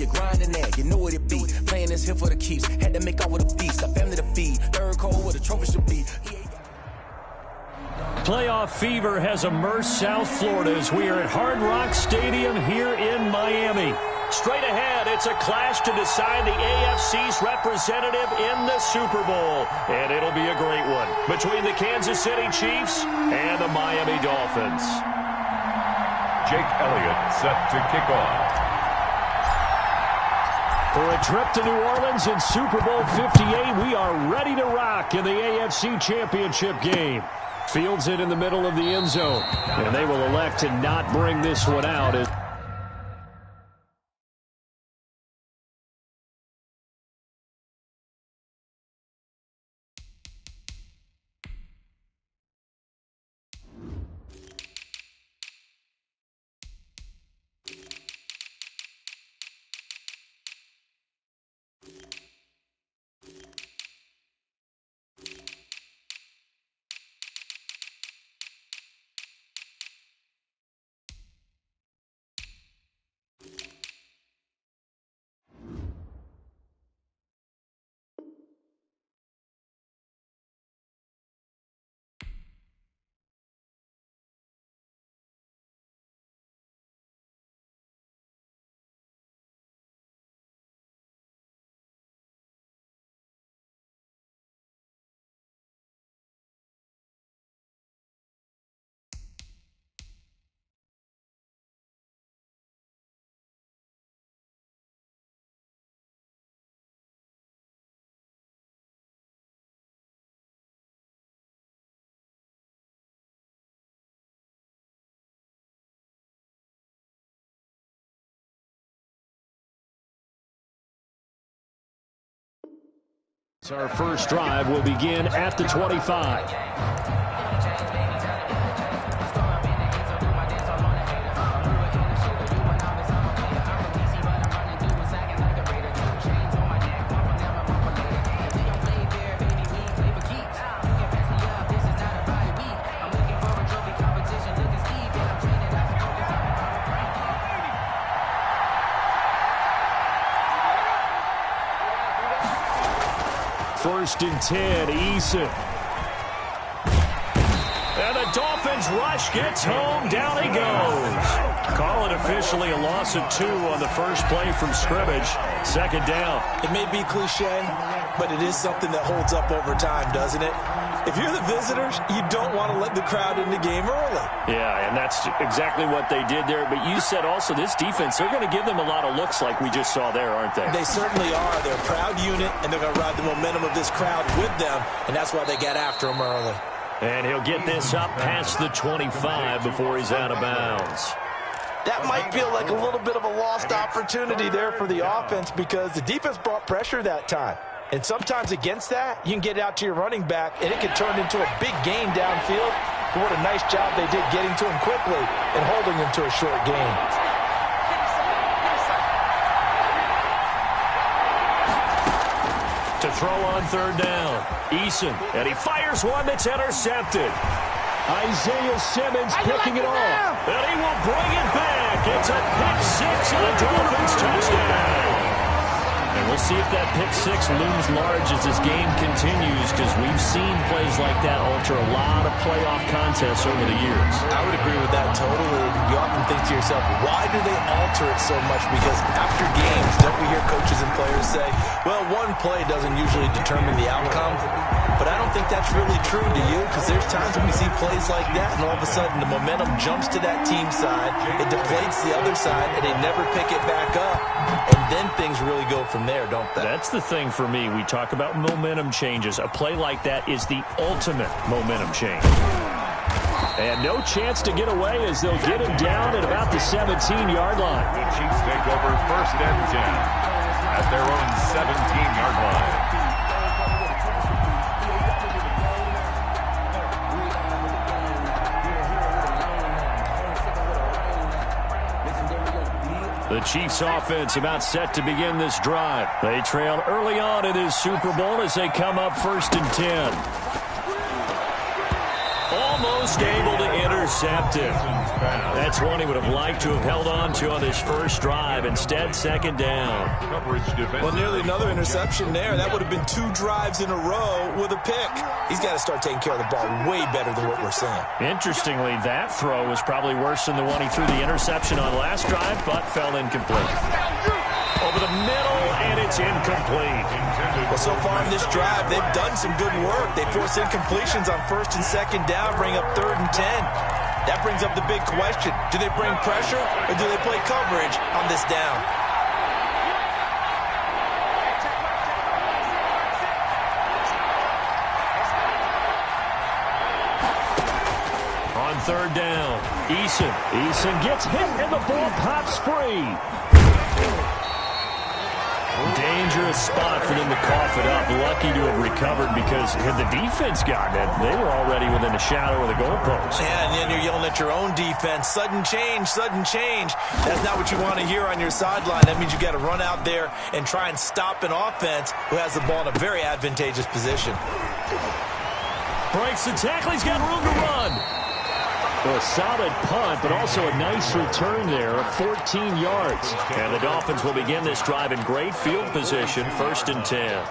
you grinding there, you know what it be. Playing this here for the keeps, had to make out with a feast, a family to feed. Third cold where the trophy should be. Playoff fever has immersed South Florida as we are at Hard Rock Stadium here in Miami. Straight ahead, it's a clash to decide the AFC's representative in the Super Bowl. And it'll be a great one between the Kansas City Chiefs and the Miami Dolphins. Jake Elliott set to kick off. For a trip to New Orleans in Super Bowl 58, we are ready to rock in the AFC Championship game. Fields it in the middle of the end zone, and they will elect to not bring this one out. Our first drive will begin at the 25. First and 10, Eason. And the Dolphins rush gets home. Down he goes. Call it officially a loss of 2 on the first play from scrimmage. Second down. It may be cliche, but it is something that holds up over time, doesn't it? If you're the visitors, you don't want to let the crowd in the game early. Yeah, and that's exactly what they did there. But you said also this defense, they're going to give them a lot of looks like we just saw there, aren't they? They certainly are. They're a proud unit, and they're going to ride the momentum of this crowd with them, and that's why they got after them early. And he'll get this up past the 25 before he's out of bounds. That might feel like a little bit of a lost opportunity there for the offense because the defense brought pressure that time. And sometimes against that, you can get out to your running back, and it can turn into a big gain downfield. But what a nice job they did getting to him quickly and holding him to a short gain. To throw on third down, Eason, and he fires one that's intercepted. Isaiah Simmons picking it off. And he will bring it back. It's a pick 6 and a Dolphins touchdown. And we'll see if that pick 6 looms large as this game continues because we've seen plays like that alter a lot of playoff contests over the years. I would agree with that totally. You often think to yourself, why do they alter it so much? Because after games, don't we hear coaches and players say, well, one play doesn't usually determine the outcome. But I don't think that's really true, do you? Because there's times when we see plays like that, and all of a sudden the momentum jumps to that team side, it deflates the other side, and they never pick it back up. And then things really go from there, don't they? That's the thing for me. We talk about momentum changes. A play like that is the ultimate momentum change. And no chance to get away as they'll get him down at about the 17-yard line. The Chiefs take over first and 10 at their own 17-yard line. The Chiefs offense about set to begin this drive. They trail early on in this Super Bowl as they come up first and 10. almost able to intercept it. That's one he would have liked to have held on to on his first drive. Instead, second down. Well, nearly another interception there. That would have been 2 drives in a row with a pick. He's got to start taking care of the ball way better than what we're seeing. Interestingly, that throw was probably worse than the one he threw the interception on last drive, but fell incomplete. Over the middle, and it's incomplete. Well, so far in this drive, they've done some good work. They force incompletions on first and second down, bring up 3rd and 10. That brings up the big question. Do they bring pressure, or do they play coverage on this down? On 3rd down, Eason gets hit, and the ball pops free. Dangerous spot for them to cough it up. Lucky to have recovered because had the defense gotten it, they were already within a shadow of the goalpost. Yeah, and then you're yelling at your own defense. Sudden change, sudden change. That's not what you want to hear on your sideline. That means you got to run out there and try and stop an offense who has the ball in a very advantageous position. Breaks the tackle. He's got room to run. Well, a solid punt, but also a nice return there of 14 yards. And the Dolphins will begin this drive in great field position, 1st and 10.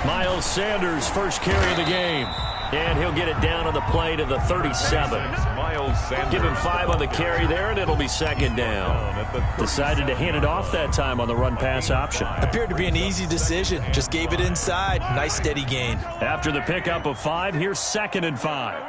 Miles Sanders, first carry of the game. And he'll get it down on the play to the 37. Give him 5 on the carry there, and it'll be second down. Decided to hand it off that time on the run-pass option. Appeared to be an easy decision. Just gave it inside. Nice, steady gain. After the pickup of 5, here's 2nd and 5.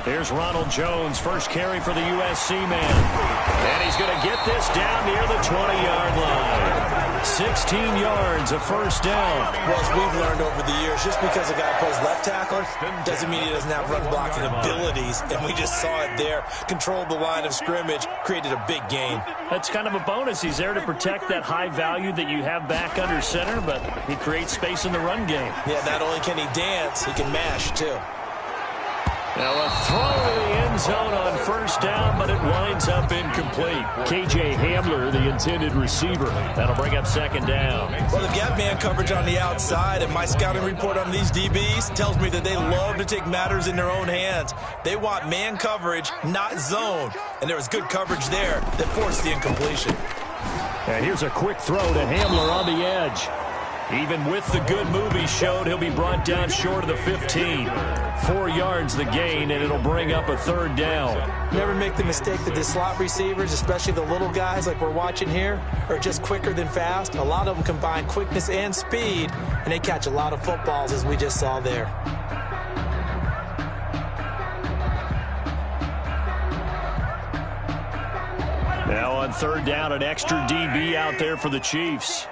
Here's Ronald Jones, first carry for the USC man. And he's going to get this down near the 20-yard line. 16 yards, a first down. Well, as we've learned over the years, just because a guy plays left tackle doesn't mean he doesn't have run-blocking abilities. And we just saw it there. Controlled the line of scrimmage, created a big gain. That's kind of a bonus. He's there to protect that high value that you have back under center, but he creates space in the run game. Yeah, not only can he dance, he can mash, too. Now a throw to the end zone on first down, but it winds up incomplete. K.J. Hamler, the intended receiver. That'll bring up second down. Well, they've got man coverage on the outside, and my scouting report on these DBs tells me that they love to take matters in their own hands. They want man coverage, not zone. And there was good coverage there that forced the incompletion. And here's a quick throw to Hamler on the edge. Even with the good move he showed, he'll be brought down short of the 15. 4 yards the gain, and it'll bring up a third down. Never make the mistake that the slot receivers, especially the little guys like we're watching here, are just quicker than fast. A lot of them combine quickness and speed, and they catch a lot of footballs, as we just saw there. Now on third down, an extra DB out there for the Chiefs.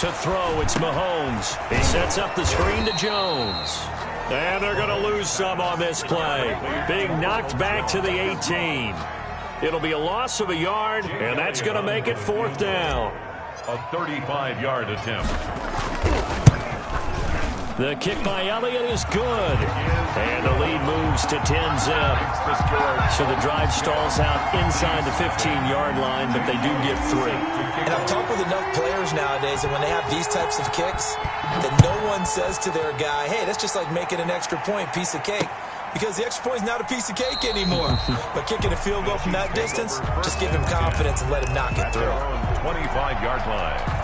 To throw, it's Mahomes. He sets up the screen to Jones. And they're going to lose some on this play. Being knocked back to the 18. It'll be a loss of a yard, and that's going to make it 4th down. A 35-yard attempt. The kick by Elliott is good. And the lead moves to 10-zip. So the drive stalls out inside the 15-yard line, but they do get 3. And I've talked with enough players nowadays, and when they have these types of kicks, that no one says to their guy, hey, that's just like making an extra point, piece of cake. Because the extra point is not a piece of cake anymore. But kicking a field goal from that distance, just give him confidence and let him knock it through. 25-yard line.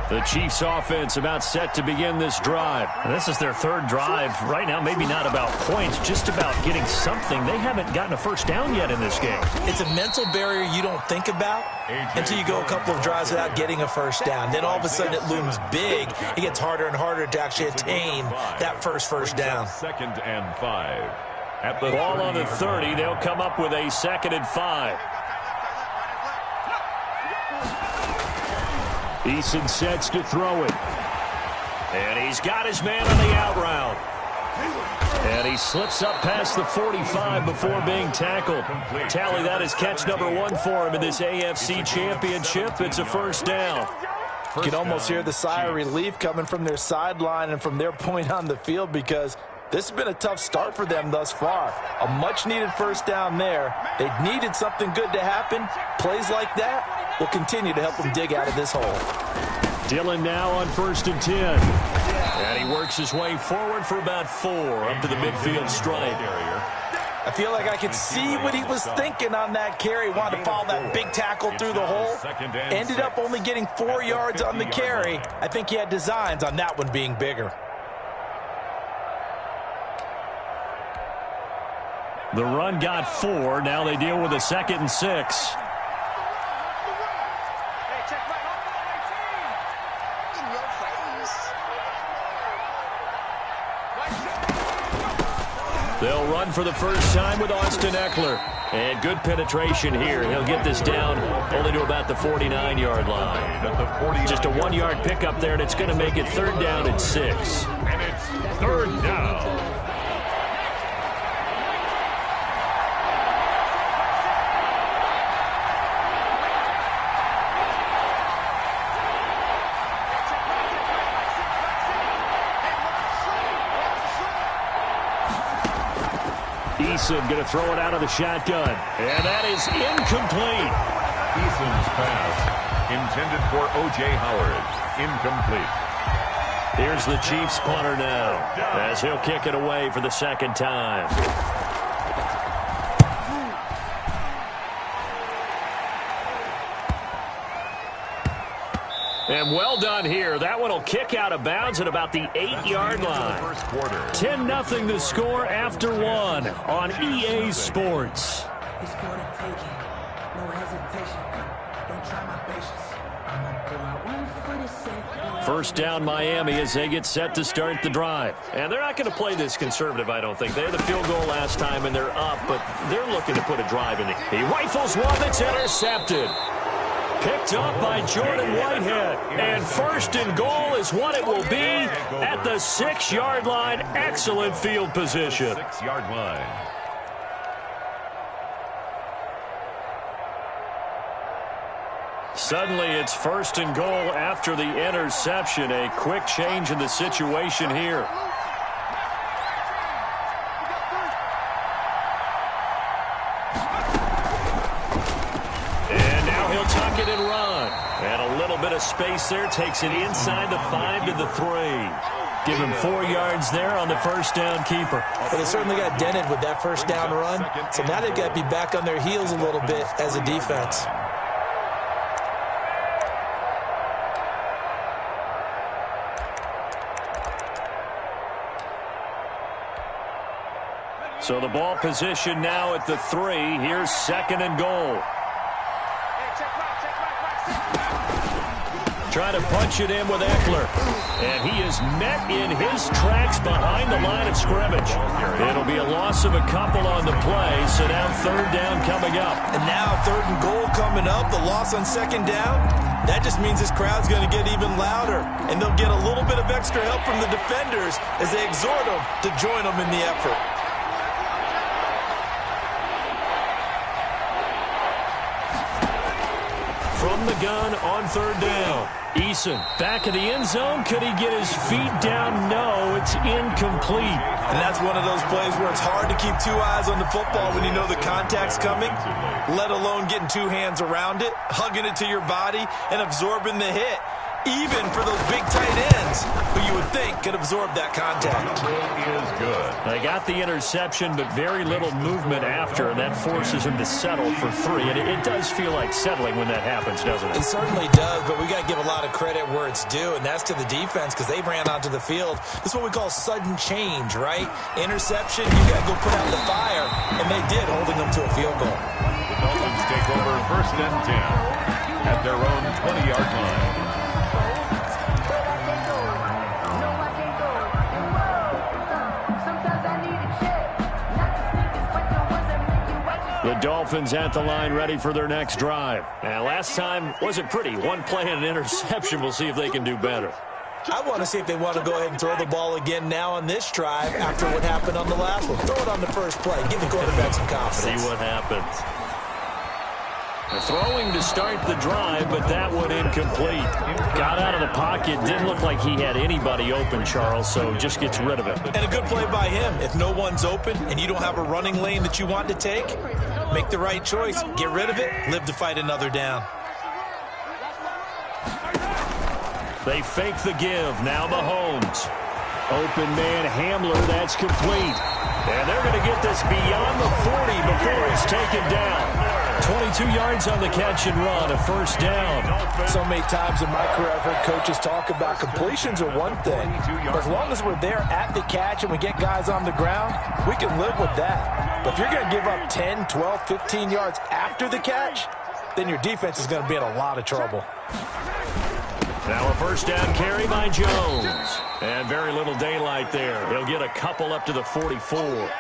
The Chiefs offense about set to begin this drive. And this is their 3rd drive. Right now, maybe not about points, just about getting something. They haven't gotten a first down yet in this game. It's a mental barrier you don't think about until you go a couple of drives without getting a first down. Then all of a sudden it looms big. It gets harder and harder to actually attain that first down. 2nd and 5. At the ball on the 30, they'll come up with a 2nd and 5. Eason sets to throw it. And he's got his man on the out route. And he slips up past the 45 before being tackled. Tally that is catch number 1 for him in this AFC Championship. It's a first down. You can almost hear the sigh of relief coming from their sideline and from their point on the field, because this has been a tough start for them thus far. A much-needed first down there. They needed something good to happen. Plays like that will continue to help them dig out of this hole. Dillon now on 1st and 10. And he works his way forward for about 4 up to the midfield stripe. I feel like I could see what he was thinking on that carry. Wanted to follow that big tackle through the hole. Ended up only getting 4 yards on the carry. I think he had designs on that one being bigger. The run got 4. Now they deal with a 2nd and 6. They'll run for the first time with Austin Eckler. And good penetration here. He'll get this down only to about the 49-yard line. Just a 1-yard pickup there, and it's going to make it 3rd down and 6. And it's 3rd down. Eason going to throw it out of the shotgun. And that is incomplete. Eason's pass intended for O.J. Howard. Incomplete. Here's the Chiefs punter now as he'll kick it away for the 2nd time. And well done here. That one will kick out of bounds at about the 8-yard line. 10-0 the score after 1 on EA Sports. First down Miami as they get set to start the drive. And they're not going to play this conservative, I don't think. They had the field goal last time and they're up, but they're looking to put a drive in it. He rifles one that's intercepted. Picked up by Jordan Whitehead. And 1st and goal is what it will be at the 6-yard line. Excellent field position. 6-yard line. Suddenly it's 1st and goal after the interception. A quick change in the situation here. Tuck it and run. And a little bit of space there. Takes it inside the 5 to the 3. Give him 4 yards there on the first down keeper. But they certainly got dented with that first down run. So now they've got to be back on their heels a little bit as a defense. So the ball position now at the 3. Here's 2nd and goal. Trying to punch it in with Eckler. And he is met in his tracks behind the line of scrimmage. It'll be a loss of a couple on the play, so now 3rd down coming up. And now 3rd and goal coming up, the loss on 2nd down. That just means this crowd's going to get even louder. And they'll get a little bit of extra help from the defenders as they exhort them to join them in the effort. From the gun on 3rd down. Eason back of the end zone. Could he get his feet down? No, it's incomplete. And that's one of those plays where it's hard to keep 2 eyes on the football when you know the contact's coming, let alone getting 2 hands around it, hugging it to your body, and absorbing the hit. Even for those big tight ends who you would think could absorb that contact. Is good. They got the interception, but very little movement after, and that forces him to settle for 3. And it does feel like settling when that happens, doesn't it? It certainly does, but we got to give a lot of credit where it's due, and that's to the defense because they ran onto the field. This is what we call sudden change, right? Interception, you got to go put out the fire, and they did, holding them to a field goal. The Dolphins take over 1st and 10 at their own 20-yard line. The Dolphins at the line ready for their next drive. Now, last time wasn't pretty. 1 play and an interception. We'll see if they can do better. I want to see if they want to go ahead and throw the ball again now on this drive after what happened on the last one. Throw it on the first play. Give the quarterback some confidence. See what happens. Throwing to start the drive, but that one incomplete. Got out of the pocket. Didn't look like he had anybody open, Charles, so just gets rid of it. And a good play by him. If no one's open and you don't have a running lane that you want to take, make the right choice. Get rid of it. Live to fight another down. They fake the give. Now Mahomes. Open man Hamler. That's complete. And they're going to get this beyond the 40 before it's taken down. 22 yards on the catch and run, a first down. So many times in my career, I've heard coaches talk about completions are one thing. But as long as we're there at the catch and we get guys on the ground, we can live with that. But if you're going to give up 10, 12, 15 yards after the catch, then your defense is going to be in a lot of trouble. Now a first down carry by Jones. And very little daylight there. He'll get a couple up to the 44.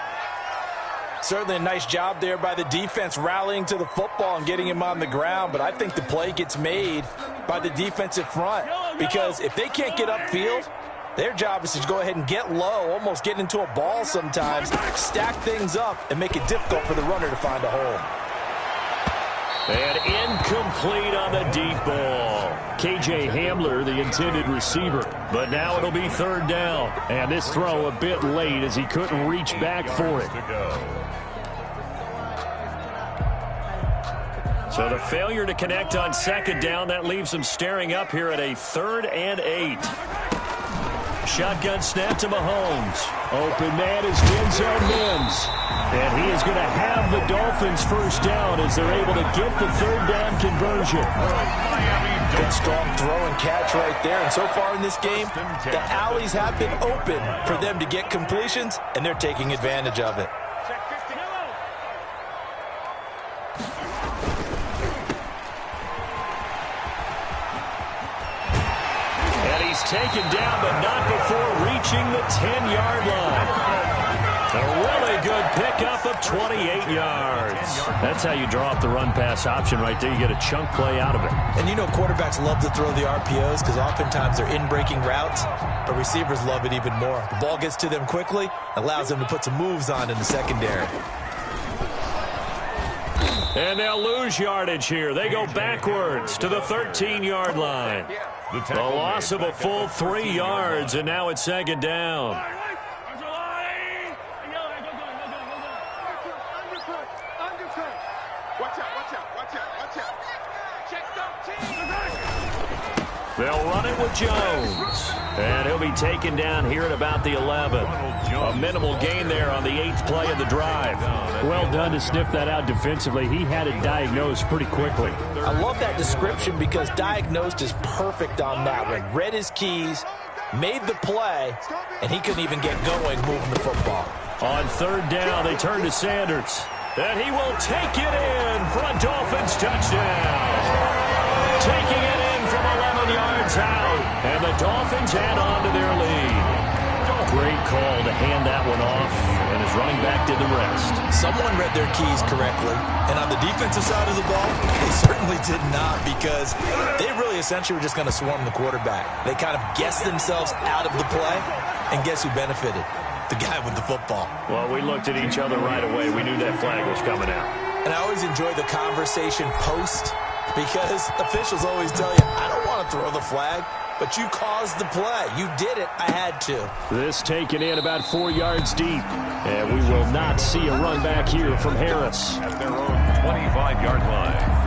Certainly a nice job there by the defense rallying to the football and getting him on the ground. But I think the play gets made by the defensive front. Because if they can't get upfield, their job is to go ahead and get low, almost get into a ball sometimes, stack things up, and make it difficult for the runner to find a hole. And incomplete on the deep ball. K.J. Hamler, the intended receiver. But now it'll be third down. And this throw a bit late as he couldn't reach back for it. So the failure to connect on second down, that leaves them staring up here at a 3rd and 8. Shotgun snap to Mahomes. Open man is Denzel Mims. And he is going to have the Dolphins first down as they're able to get the third down conversion. Good strong throw and catch right there. And so far in this game, the alleys have been open for them to get completions, and they're taking advantage of it. He's taken down, but not before reaching the 10-yard line. A really good pickup of 28 yards. That's how you draw up the run-pass option right there. You get a chunk play out of it. And you know quarterbacks love to throw the RPOs because oftentimes they're in-breaking routes, but receivers love it even more. The ball gets to them quickly, allows them to put some moves on in the secondary. And they'll lose yardage here. They go backwards to the 13-yard line. The loss of a full 3 yards, and now it's second down. They'll run it with Jones. And he'll be taken down here at about the 11. A minimal gain there on the 8th play of the drive. Well done to sniff that out defensively. He had it diagnosed pretty quickly. I love that description because diagnosed is perfect on that one. Read his keys, made the play, and he couldn't even get going moving the football. On third down, they turn to Sanders. And he will take it in for a Dolphins touchdown. Taking it in from 11 yards out. And the Dolphins add on to their lead. Great call to hand that one off, and his running back did the rest. Someone read their keys correctly, and on the defensive side of the ball, they certainly did not because they really essentially were just going to swarm the quarterback. They kind of guessed themselves out of the play, and guess who benefited? The guy with the football. Well, we looked at each other right away. We knew that flag was coming out. And I always enjoy the conversation post because officials always tell you, I don't want to throw the flag. But you caused the play. You did it. I had to. This taken in about 4 yards deep. And we will not see a run back here from Harris. At their own 25-yard line.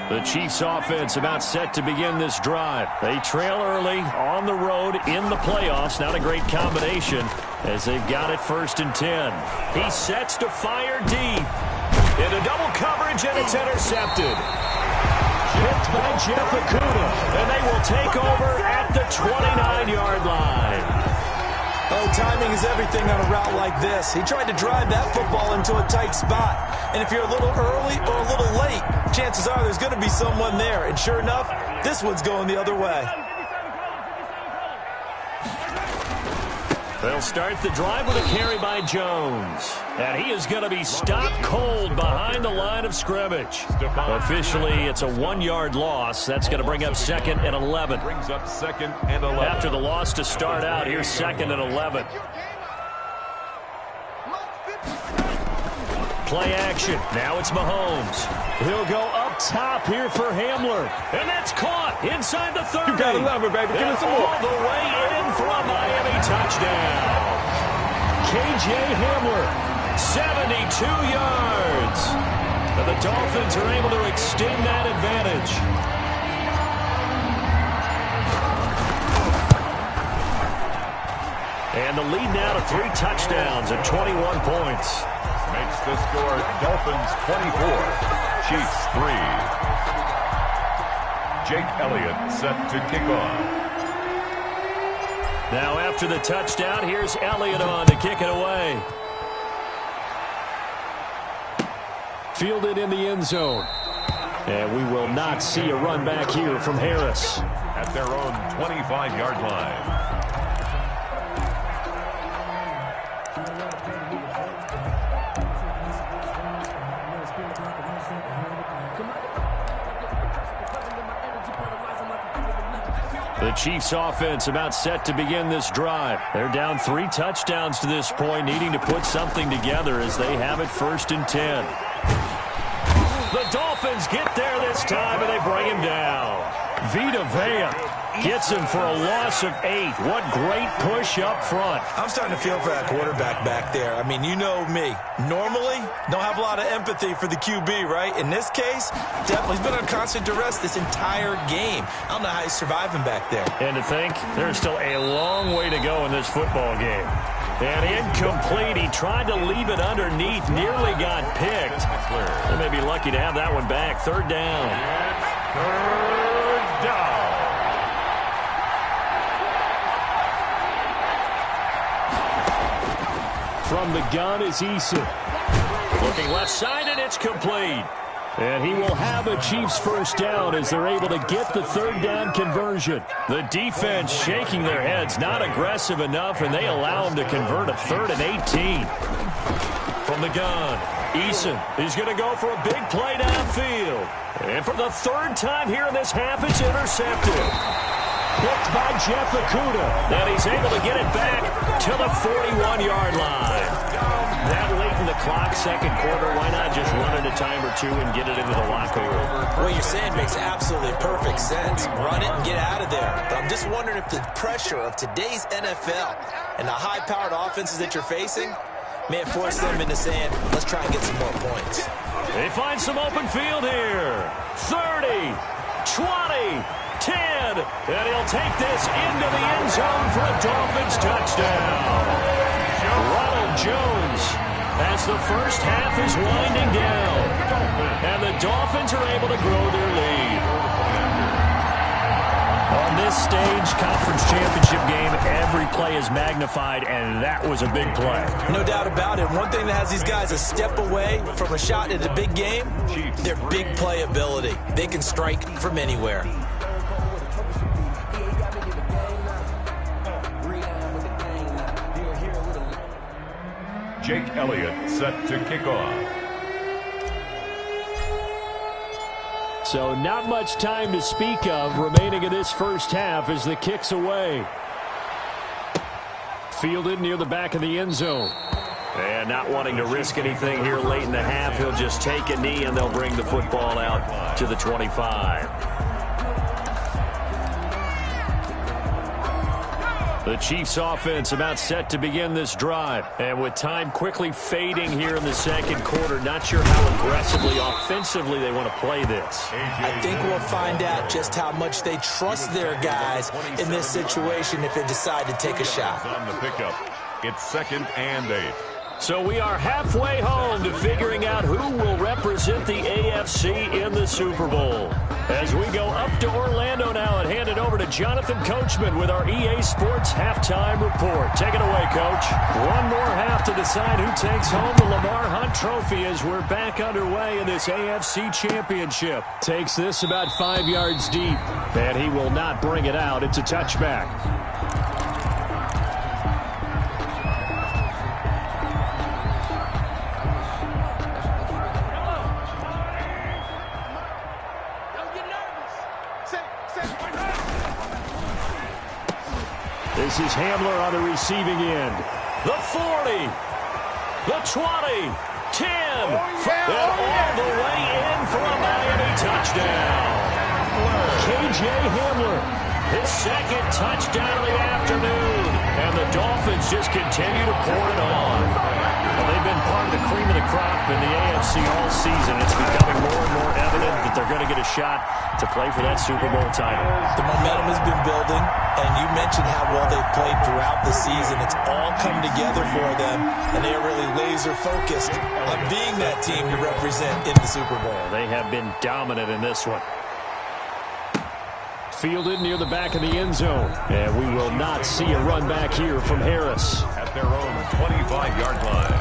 The Chiefs offense about set to begin this drive. They trail early on the road in the playoffs. Not a great combination as they've got it 1st and 10. He sets to fire deep. Into double coverage, and it's intercepted. Picked by Jeff Okudah, and they will take over at the 29-yard line. Oh, timing is everything on a route like this. He tried to drive that football into a tight spot. And if you're a little early or a little late, chances are there's going to be someone there. And sure enough, this one's going the other way. They'll start the drive with a carry by Jones. And he is going to be stopped cold behind the line of scrimmage. Officially, it's a 1-yard loss. That's going to bring up 2nd and 11. Brings up 2nd and 11. After the loss to start out, here's 2nd and 11. Play action. Now it's Mahomes. He'll go up top here for Hamler. And that's caught inside the 30. You gotta love it, baby. Give us some more. All the way in for a Miami touchdown. KJ Hamler, 72 yards. And the Dolphins are able to extend that advantage. And the lead now to 3 touchdowns and 21 points. Makes the score Dolphins 24, Chiefs 3. Jake Elliott set to kick off. Now after the touchdown, here's Elliott on to kick it away. Fielded in the end zone. And we will not see a run back here from Harris. At their own 25-yard line. The Chiefs offense about set to begin this drive. They're down 3 touchdowns to this point, needing to put something together as they have it 1st and 10. The Dolphins get there this time, and they bring him down. Vita Vea gets him for a loss of 8. What great push up front. I'm starting to feel for that quarterback back there. I mean, you know me. Normally, don't have a lot of empathy for the QB, right? In this case, definitely he's been under constant duress this entire game. I don't know how he's surviving back there. And to think, there's still a long way to go in this football game. And incomplete. He tried to leave it underneath, nearly got picked. They may be lucky to have that one back. 3rd down. Third down. From the gun is Eason. Looking left side, and it's complete. And he will have a Chiefs 1st down as they're able to get the 3rd down conversion. The defense shaking their heads, not aggressive enough, and they allow him to convert a 3rd and 18. From the gun, Eason is going to go for a big play downfield. And for the 3rd time here in this half, it's intercepted. Picked by Jeff Okudah. And he's able to get it back to the 41-yard line. That late in the clock, 2nd quarter, why not just run it a time or two and get it into the locker room? What you're saying makes absolutely perfect sense. Run it and get out of there. But I'm just wondering if the pressure of today's NFL and the high-powered offenses that you're facing may have forced them into saying, let's try and get some more points. They find some open field here. 30, 20, 10. And he'll take this into the end zone for a Dolphins touchdown. Ronald Jones, as the first half is winding down, and the Dolphins are able to grow their lead. On this stage, conference championship game, every play is magnified, and that was a big play. No doubt about it. One thing that has these guys a step away from a shot at a big game, their big play ability. They can strike from anywhere. Jake Elliott set to kick off. So not much time to speak of remaining in this first half as the kick's away. Fielded near the back of the end zone. And not wanting to risk anything here late in the half, he'll just take a knee and they'll bring the football out to the 25. The Chiefs offense about set to begin this drive. And with time quickly fading here in the 2nd quarter, not sure how aggressively, offensively they want to play this. I think we'll find out just how much they trust their guys in this situation if they decide to take a shot. On the pickup, it's 2nd and 8. So we are halfway home to figuring out who will represent represent the AFC in the Super Bowl. As we go up to Orlando now and hand it over to Jonathan Coachman with our EA Sports Halftime Report. Take it away, Coach. One more half to decide who takes home the Lamar Hunt Trophy as we're back underway in this AFC Championship. Takes this about 5 yards deep, and he will not bring it out. It's a touchback. This is Hamler on the receiving end. The 40, the 20, 10, and all the way in for a Miami touchdown. KJ Hamler, his second touchdown of the afternoon. And the Dolphins just continue to pour it on. Well, they've been part of the cream of the crop in the AFC all season. It's becoming more and more evident that they're going to get a shot to play for that Super Bowl title. The momentum has been building, and you mentioned how well they've played throughout the season. It's all come together for them, and they are really laser-focused on being that team to represent in the Super Bowl. They have been dominant in this one. Fielded near the back of the end zone, and we will not see a run back here from Harris. At their own 25-yard line.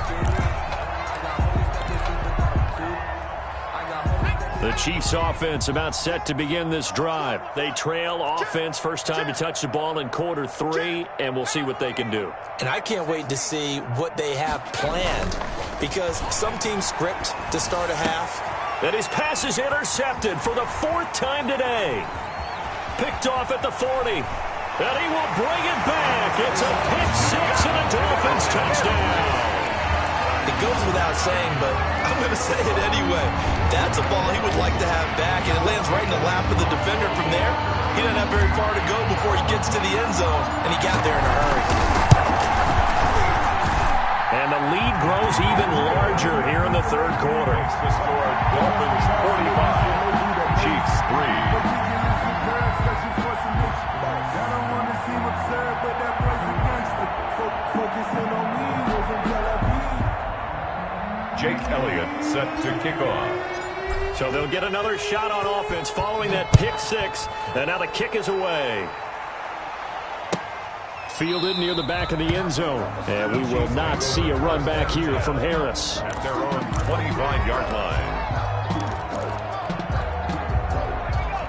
The Chiefs offense about set to begin this drive. They trail offense, first time to touch the ball in quarter 3, and we'll see what they can do. And I can't wait to see what they have planned, because some teams script to start a half. And his pass is intercepted for the 4th time today. Picked off at the 40, and he will bring it back. It's a pick 6 and a Dolphins touchdown. It goes without saying, but I'm going to say it anyway. That's a ball he would like to have back, and it lands right in the lap of the defender from there. He doesn't have very far to go before he gets to the end zone, and he got there in a hurry. And the lead grows even larger here in the third quarter. The score, Dolphins 45, Chiefs 3. Jake Elliott set to kick off. So they'll get another shot on offense following that pick 6, and now the kick is away. Fielded near the back of the end zone, and we will not see a run back here from Harris. At their own 25-yard line.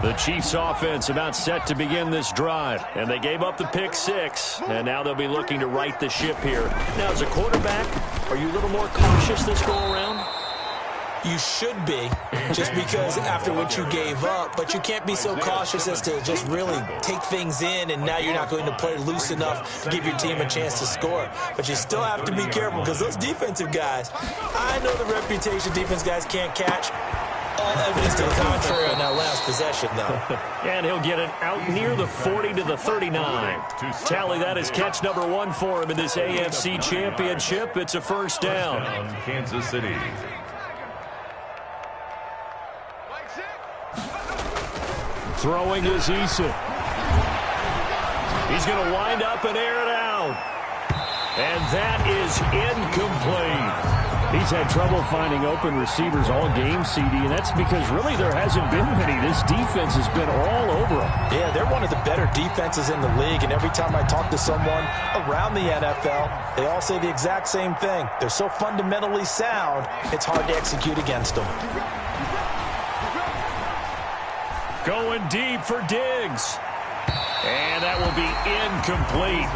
The Chiefs offense about set to begin this drive, and they gave up the pick 6, and now they'll be looking to right the ship here. Now, as a quarterback, are you a little more cautious this go around? You should be, just because after what you gave up, but you can't be so cautious as to just really take things in, and now you're not going to play loose enough to give your team a chance to score. But you still have to be careful, because those defensive guys, I know the reputation defense guys can't catch. All evidence to the contrary on that last possession, though. And he'll get it out near the 40 to the 39. Tally that as catch number 1 for him in this AFC Championship. It's a first down. Kansas City. Throwing is Eason. He's going to wind up and air it out. And that is incomplete. He's had trouble finding open receivers all game, CD, and that's because really there hasn't been many. This defense has been all over them. Yeah, they're one of the better defenses in the league, and every time I talk to someone around the NFL, they all say the exact same thing. They're so fundamentally sound, it's hard to execute against them. Going deep for Diggs. And that will be incomplete.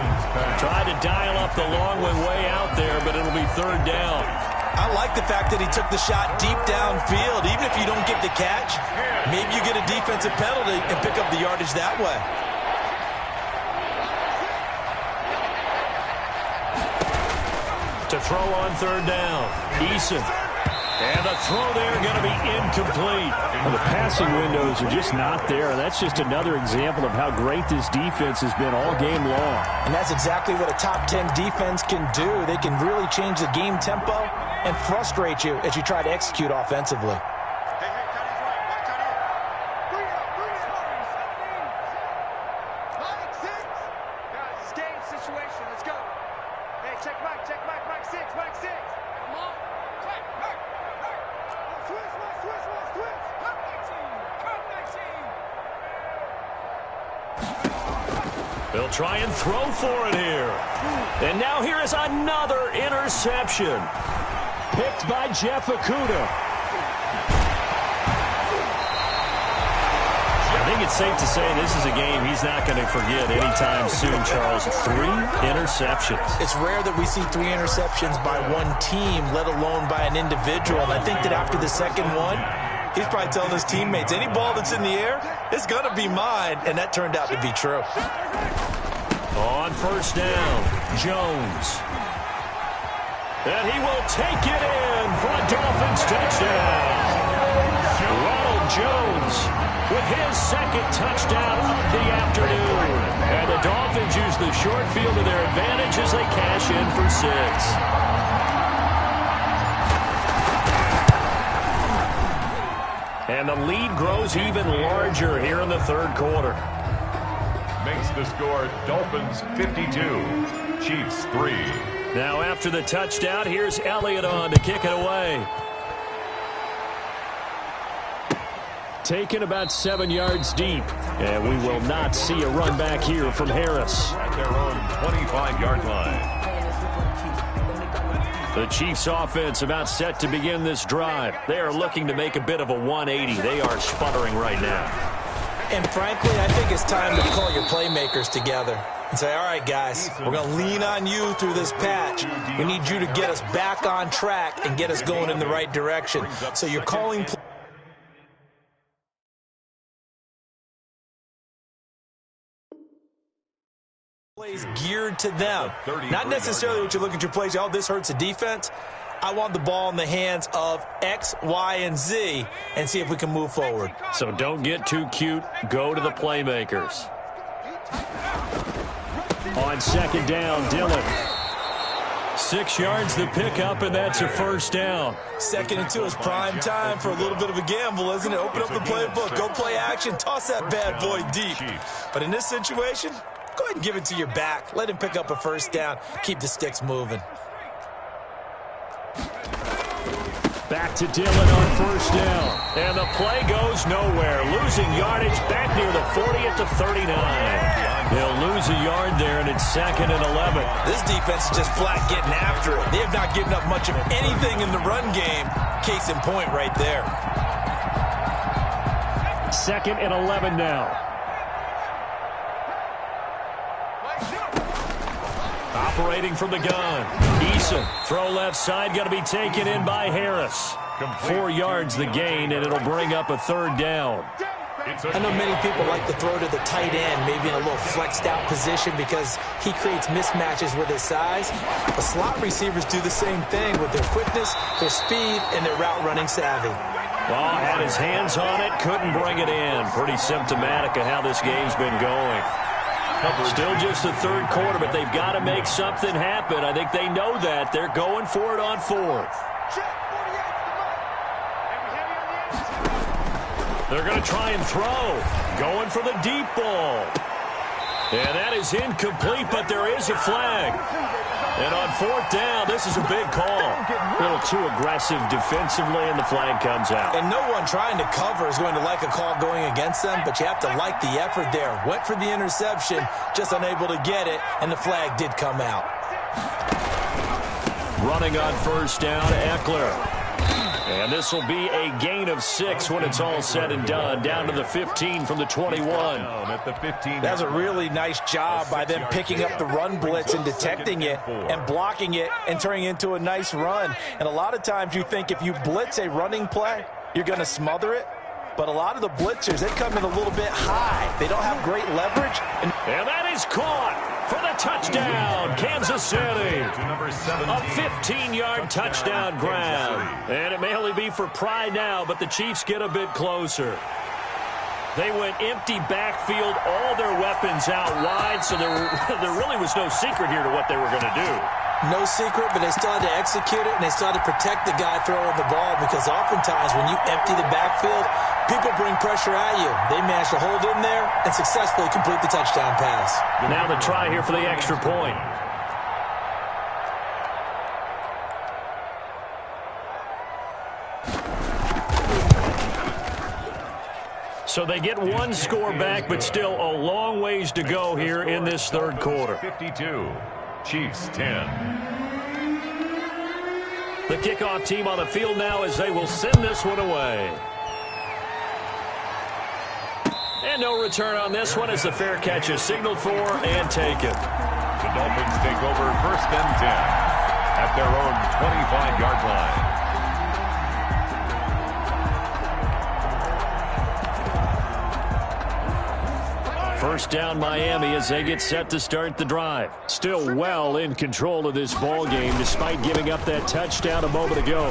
Tried to dial up the long one way out there, but it'll be third down. I like the fact that he took the shot deep downfield. Even if you don't get the catch, maybe you get a defensive penalty and pick up the yardage that way. To throw on third down, Eason. And the throw there going to be incomplete. Well, the passing windows are just not there. That's just another example of how great this defense has been all game long. And that's exactly what a top 10 defense can do. They can really change the game tempo and frustrate you as you try to execute offensively. Check Mike 6. Come on. Check. They'll try and throw for it here. And now here is another interception. Picked by Jeff Okudah. I think it's safe to say this is a game he's not going to forget anytime soon, Charles. 3 interceptions. It's rare that we see 3 interceptions by one team, let alone by an individual. And I think that after the second one, he's probably telling his teammates, any ball that's in the air, it's going to be mine. And that turned out to be true. On first down, Jones. And he will take it in for a Dolphins touchdown. Ronald Jones with his second touchdown of the afternoon. And the Dolphins use the short field to their advantage as they cash in for 6. And the lead grows even larger here in the third quarter. Makes the score Dolphins 52, Chiefs 3. Now after the touchdown, here's Elliott on to kick it away. Taken about 7 yards deep. And we will not see a run back here from Harris. At their own 25-yard line. The Chiefs offense about set to begin this drive. They are looking to make a bit of a 180. They are sputtering right now. And frankly, I think it's time to call your playmakers together and say, all right, guys, we're going to lean on you through this patch. We need you to get us back on track and get us going in the right direction. So you're calling plays geared to them. Not necessarily what you look at your plays, oh, this hurts the defense. I want the ball in the hands of X, Y, and Z and see if we can move forward. So don't get too cute. Go to the playmakers. On second down, Dillon. 6 yards the pickup, and that's a first down. 2nd and 2 is prime time for a little bit of a gamble, isn't it? Open up the playbook, go play action, toss that bad boy deep. But in this situation, go ahead and give it to your back. Let him pick up a first down. Keep the sticks moving. Back to Dillon on first down. And the play goes nowhere. Losing yardage back near the 40 at the 39. They'll lose a yard there, and it's 2nd and 11. This defense is just flat getting after it. They have not given up much of anything in the run game. Case in point right there. 2nd and 11 now. Operating from the gun. Eason, throw left side, got to be taken in by Harris. 4 yards the gain, and it'll bring up a third down. I know many people like to throw to the tight end, maybe in a little flexed out position because he creates mismatches with his size. But slot receivers do the same thing with their quickness, their speed, and their route running savvy. Well, had his hands on it, couldn't bring it in. Pretty symptomatic of how this game's been going. Still just the third quarter, but they've got to make something happen. I think they know that. They're going for it on 4th. They're going to try and throw. Going for the deep ball. And that is incomplete, but there is a flag. And on 4th down, this is a big call. A little too aggressive defensively, and the flag comes out. And no one trying to cover is going to like a call going against them, but you have to like the effort there. Went for the interception, just unable to get it, and the flag did come out. Running on first down, Eckler. And this will be a gain of 6 when it's all said and done. Down to the 15 from the 21. That's a really nice job by them picking up the run blitz and detecting it and blocking it and turning it into a nice run. And a lot of times you think if you blitz a running play, you're going to smother it. But a lot of the blitzers, they come in a little bit high. They don't have great leverage. And that is caught for the touchdown, Kansas City. A 15-yard touchdown grab. And it may only be for pride now, but the Chiefs get a bit closer. They went empty backfield, all their weapons out wide, so there really was no secret here to what they were going to do. No secret, but they still had to execute it, and they still had to protect the guy throwing the ball because oftentimes when you empty the backfield, people bring pressure at you. They managed to hold in there and successfully complete the touchdown pass. Now the try here for the extra point. So they get one score back, but still a long ways to go here in this third quarter. 52, Chiefs 10. The kickoff team on the field now as they will send this one away. And no return on this one as the fair catch is signaled for and taken. The Dolphins take over 1st and 10 at their own 25-yard line. First down Miami as they get set to start the drive. Still well in control of this ball game despite giving up that touchdown a moment ago.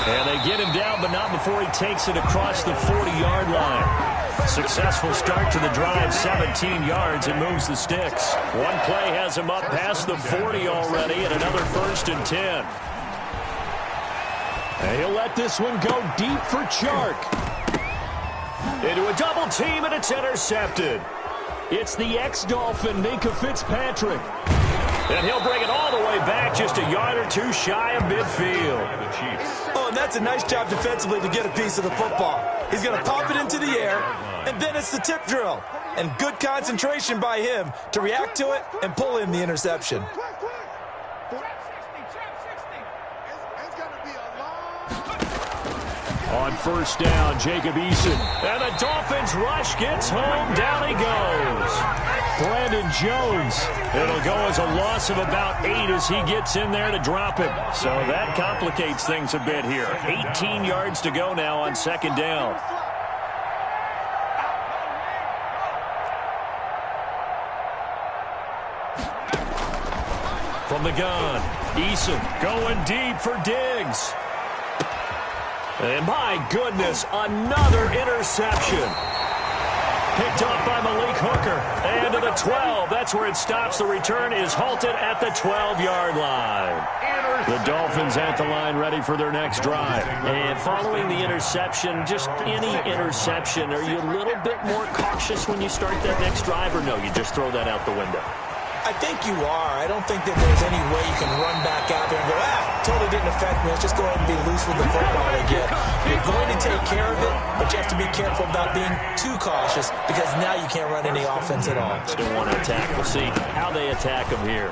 And they get him down, but not before he takes it across the 40-yard line. Successful start to the drive, 17 yards, and moves the sticks. One play has him up past the 40 already, and another 1st and 10. And he'll let this one go deep for Chark. Into a double team, and it's intercepted. It's the ex-Dolphin, Minka Fitzpatrick. And he'll bring it all the way back just a yard or two shy of midfield. Oh, and that's a nice job defensively to get a piece of the football. He's going to pop it into the air, and then it's the tip drill. And good concentration by him to react to it and pull in the interception. On first down, Jacob Eason. And the Dolphins rush gets home. Down he goes. Brandon Jones. It'll go as a loss of about 8 as he gets in there to drop him. So that complicates things a bit here. 18 yards to go now on 2nd down. From the gun, Eason going deep for Diggs. And my goodness, another interception. Picked up by Malik Hooker. And to the 12. That's where it stops. The return is halted at the 12-yard line. The Dolphins at the line ready for their next drive. And following the interception, just any interception, are you a little bit more cautious when you start that next drive, or no, you just throw that out the window? I think you are. I don't think that there's any way you can run back out there and go, totally didn't affect me. Let's just go ahead and be loose with the football again. You're going to take care of it, but you have to be careful about being too cautious because now you can't run any offense at all. Still want to attack. We'll see how they attack him here.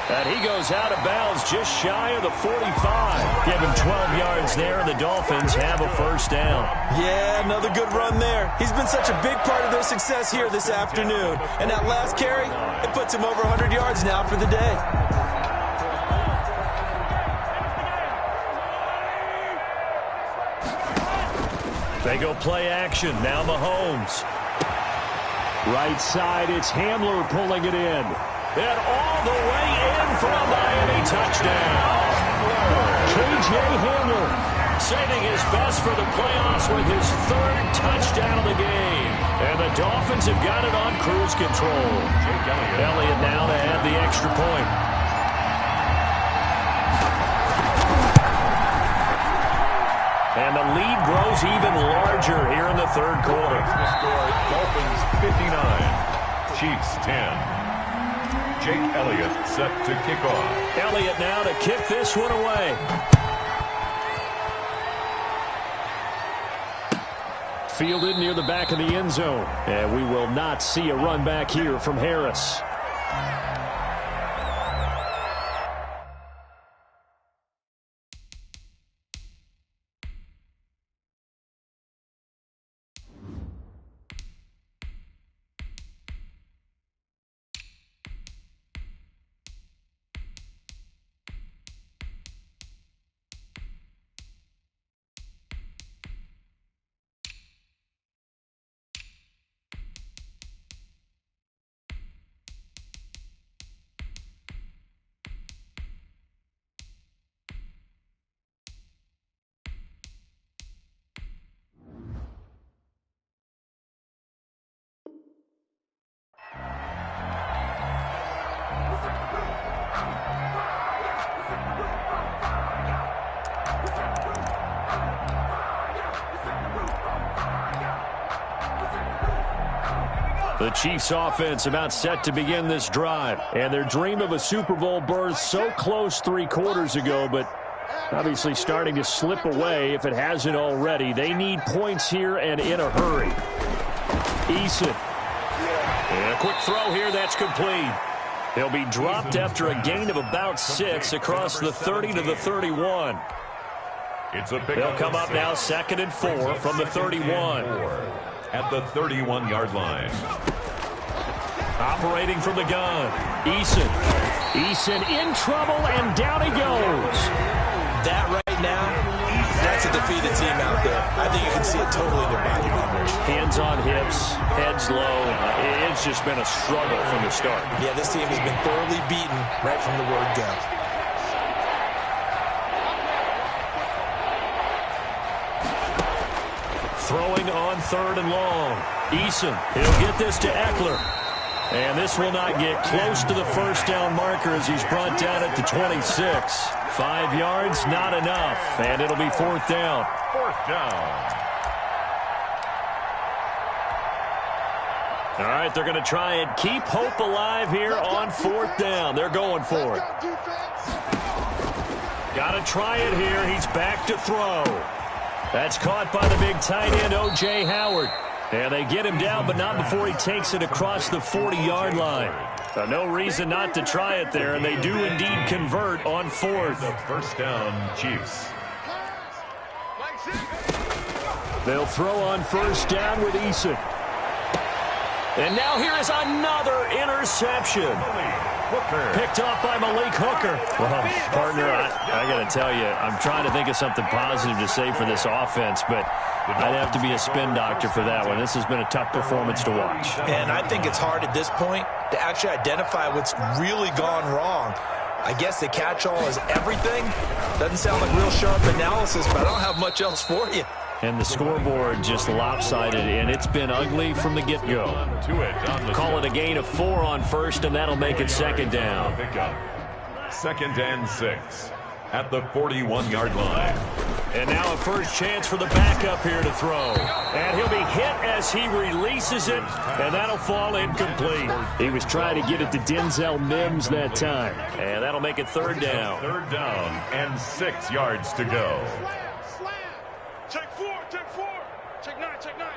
And he goes out of bounds just shy of the 45. Give him 12 yards there, and the Dolphins have a first down. Yeah, another good run there. He's been such a big part of their success here this afternoon. And that last carry, it puts him over 100 yards now for the day. They go play action. Now Mahomes. Right side, it's Hamler pulling it in. And all the way in for a Miami touchdown. K.J. Hamler saving his best for the playoffs with his 3rd touchdown of the game. And the Dolphins have got it on cruise control. Elliott now to add the extra point. And the lead grows even larger here in the third quarter. The score, Dolphins 59, Chiefs 10. Jake Elliott set to kick off. Elliott now to kick this one away. Fielded near the back of the end zone. And we will not see a run back here from Harris. The Chiefs offense about set to begin this drive. And their dream of a Super Bowl berth so close 3 quarters ago, but Obviously starting to slip away if it hasn't already. They need points here and in a hurry. Eason. And a quick throw here, that's complete. He'll be dropped after a gain of about 6 across the 30 to the 31. They'll come up now 2nd and 4 from the 31. At the 31-yard line. Operating from the gun, Eason. Eason in trouble, and down he goes. That right now, that's a defeated team out there. I think you can see it totally in their body language. Hands on hips, heads low. It's just been a struggle from the start. Yeah, this team has been thoroughly beaten right from the word go. Throwing on 3rd and long. Eason, he'll get this to Eckler. And this will not get close to the first down marker as he's brought down at the 26. 5 yards, not enough. And it'll be 4th down. 4th down. All right, they're going to try and keep hope alive here on 4th down. They're going for it. Got to try it here. He's back to throw. That's caught by the big tight end, O.J. Howard. And they get him down, but not before he takes it across the 40-yard line. No reason not to try it there, and they do indeed convert on 4th. The first down, Chiefs. They'll throw on 1st down with Eason. And now here is another interception. Picked off by Malik Hooker. Well, partner, I got to tell you, I'm trying to think of something positive to say for this offense, but I'd have to be a spin doctor for that one. This has been a tough performance to watch. And I think it's hard at this point to actually identify what's really gone wrong. I guess the catch-all is everything. Doesn't sound like real sharp analysis, but I don't have much else for you. And the scoreboard just lopsided, and it's been ugly from the get-go. Call it a gain of 4 on 1st, and that'll make it 2nd down. 2nd and 6 at the 41-yard line. And now a first chance for the backup here to throw. And he'll be hit as he releases it, and that'll fall incomplete. He was trying to get it to Denzel Mims that time. And that'll make it 3rd down. 3rd down and 6 yards to go. Check 4, check 9, check 9.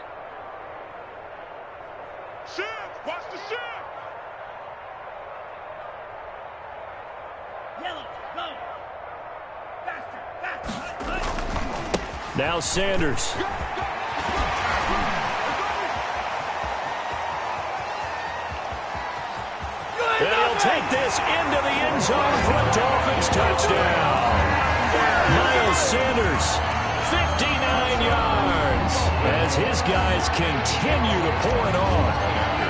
Shift, watch the shift. Yellow, go. Faster. Now Sanders. And he'll take this into the end zone for a Dolphins touchdown. Miles Sanders, 59 yards, as his guys continue to pour it on.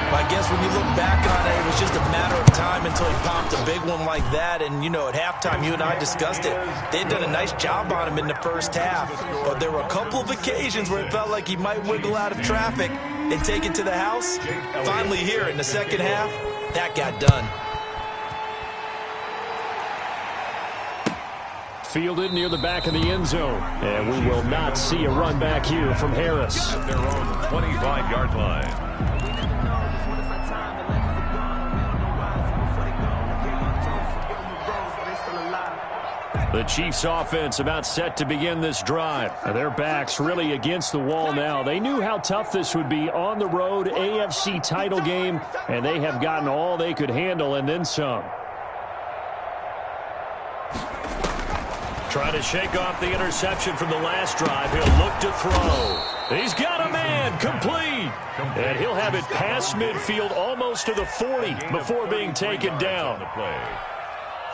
I guess when you look back on it, it was just a matter of time until he popped a big one like that. And, you know, at halftime, you and I discussed it. They'd done a nice job on him in the first half. But there were a couple of occasions where it felt like he might wiggle out of traffic and take it to the house. Finally here in the second half, that got done. Fielded near the back of the end zone. And we will not see a run back here from Harris. At their own 25-yard line. The Chiefs offense about set to begin this drive. Their backs really against the wall now. They knew how tough this would be on the road, AFC title game, and they have gotten all they could handle and then some. Trying to shake off the interception from the last drive. He'll look to throw. He's got a man, complete. And he'll have it past midfield almost to the 40 before being taken down.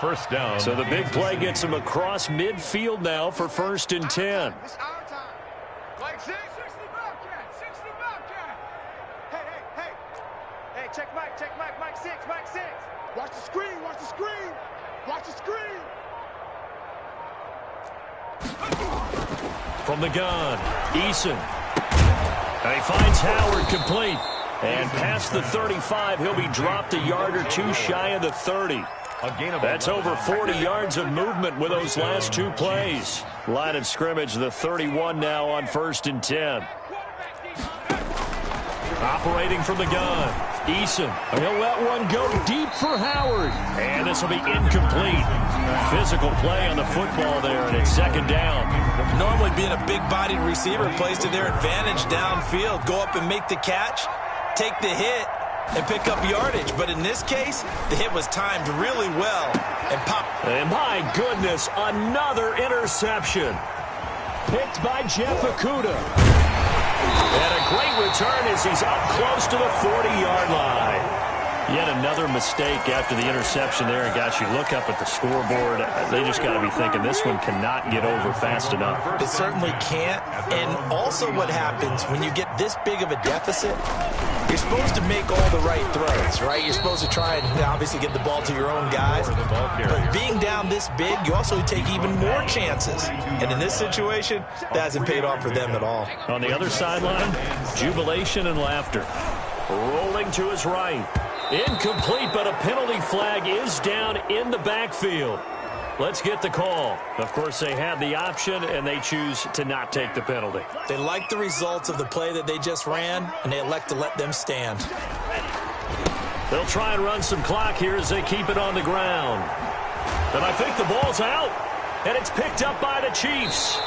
First down. So the big play gets him across midfield now for 1st and 10. It's our time. Like 6. 60 Bobcat. 60 Bobcat. Hey, check Mike, Mike 6, Mike 6. Watch the screen, watch the screen. Watch the screen. From the gun, Eason. And he finds Howard complete. And past the 35, he'll be dropped a yard or two shy of the 30. That's over 40 yards of movement with those last 2 plays. Line of scrimmage, the 31 now on 1st and 10. Operating from the gun. Eason. He'll let one go deep for Howard. And this will be incomplete. Physical play on the football there, and it's second down. Normally being a big-bodied receiver plays to their advantage downfield. Go up and make the catch, take the hit, and pick up yardage. But in this case, the hit was timed really well and popped. And my goodness, another interception. Picked by Jeff Okudah. And a great return as he's up close to the 40-yard line. Yet another mistake after the interception there. And, gosh, you look up at the scoreboard. They just got to be thinking this one cannot get over fast enough. It certainly can't. And also what happens when you get this big of a deficit, you're supposed to make all the right throws, right? You're supposed to try and obviously get the ball to your own guys. But being down this big, you also take even more chances. And in this situation, that hasn't paid off for them at all. On the other sideline, jubilation and laughter. Rolling to his right. Incomplete, but a penalty flag is down in the backfield. Let's get the call. Of course, they have the option, and they choose to not take the penalty. They like the results of the play that they just ran, and they elect to let them stand. They'll try and run some clock here as they keep it on the ground. And I think the ball's out, and it's picked up by the Chiefs.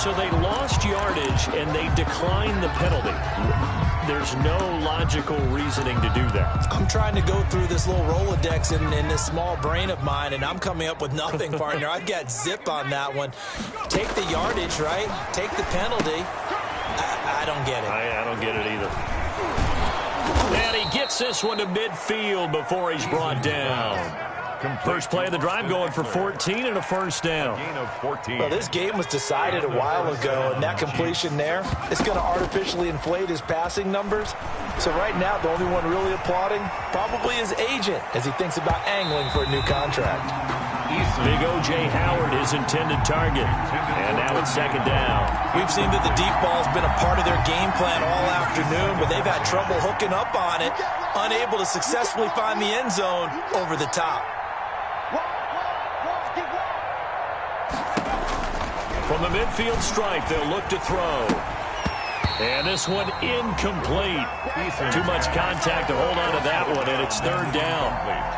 So they lost yardage, and they declined the penalty. There's no logical reasoning to do that. I'm trying to go through this little Rolodex in this small brain of mine, and I'm coming up with nothing, partner. I've got zip on that one. Take the yardage, right? Take the penalty. I don't get it. I don't get it either. And he gets this one to midfield before he's brought down. First play of the drive going for 14 and a first down. Well, this game was decided a while ago, and that completion there is going to artificially inflate his passing numbers. So right now, the only one really applauding probably his agent as he thinks about angling for a new contract. Big O.J. Howard, his intended target. And now it's second down. We've seen that the deep ball's been a part of their game plan all afternoon, but they've had trouble hooking up on it, unable to successfully find the end zone over the top. From the midfield stripe, they'll look to throw. And this one incomplete. Too much contact to hold on to that one, and it's third down.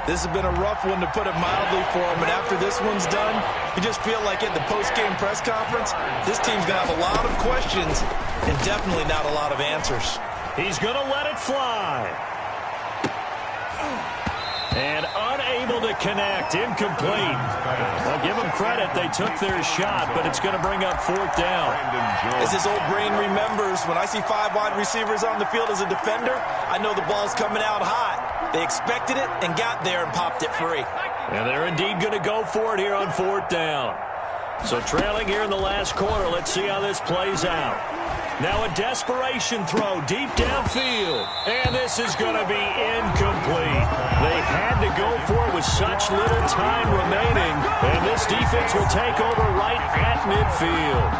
This has been a rough one, to put it mildly, for him. And after this one's done, you just feel like at the post-game press conference, this team's going to have a lot of questions and definitely not a lot of answers. He's going to let it fly. And unable to connect. Incomplete. I'll give them credit. They took their shot, but it's going to bring up fourth down. As his old brain remembers, when I see 5 wide receivers on the field as a defender, I know the ball's coming out hot. They expected it and got there and popped it free. And they're indeed going to go for it here on fourth down. So trailing here in the last quarter, let's see how this plays out. Now a desperation throw deep downfield. And this is going to be incomplete. They had to go for it with such little time remaining. And this defense will take over right at midfield.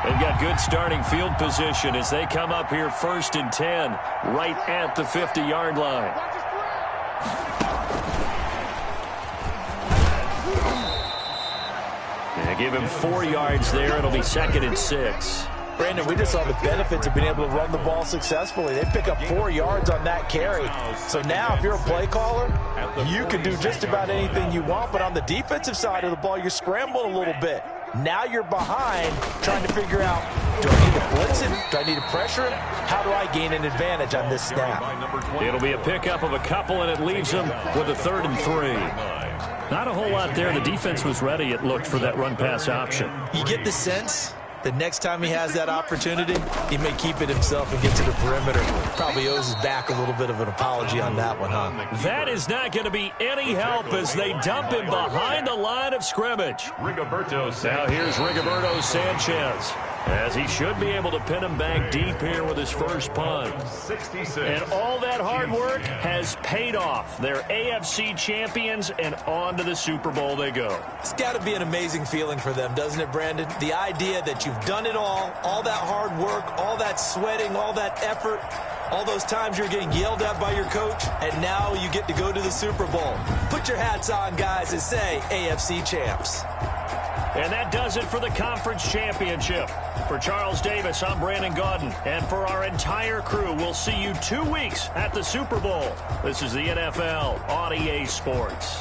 They've got good starting field position as they come up here 1st and 10 right at the 50-yard line. And give him 4 yards there. It'll be 2nd and 6. Brandon, we just saw the benefits of being able to run the ball successfully. They pick up 4 yards on that carry. So now if you're a play caller, you can do just about anything you want. But on the defensive side of the ball, you're scrambling a little bit. Now you're behind trying to figure out, do I need to blitz him? Do I need to pressure him? How do I gain an advantage on this snap? It'll be a pickup of a couple, and it leaves them with a 3rd and 3. Not a whole lot there. The defense was ready, it looked, for that run-pass option. You get the sense that next time he has that opportunity, he may keep it himself and get to the perimeter. Probably owes his back a little bit of an apology on that one, huh? That is not going to be any help as they dump him behind the line of scrimmage. Now here's Rigoberto Sanchez, as he should be able to pin him back deep here with his first punt. And all that hard work has paid off. They're AFC champions, and on to the Super Bowl they go. It's got to be an amazing feeling for them, doesn't it, Brandon? The idea that you've done it all that hard work, all that sweating, all that effort, all those times you're getting yelled at by your coach, and now you get to go to the Super Bowl. Put your hats on, guys, and say AFC champs. And that does it for the conference championship. For Charles Davis, I'm Brandon Gaudin. And for our entire crew, we'll see you 2 weeks at the Super Bowl. This is the NFL on EA Sports.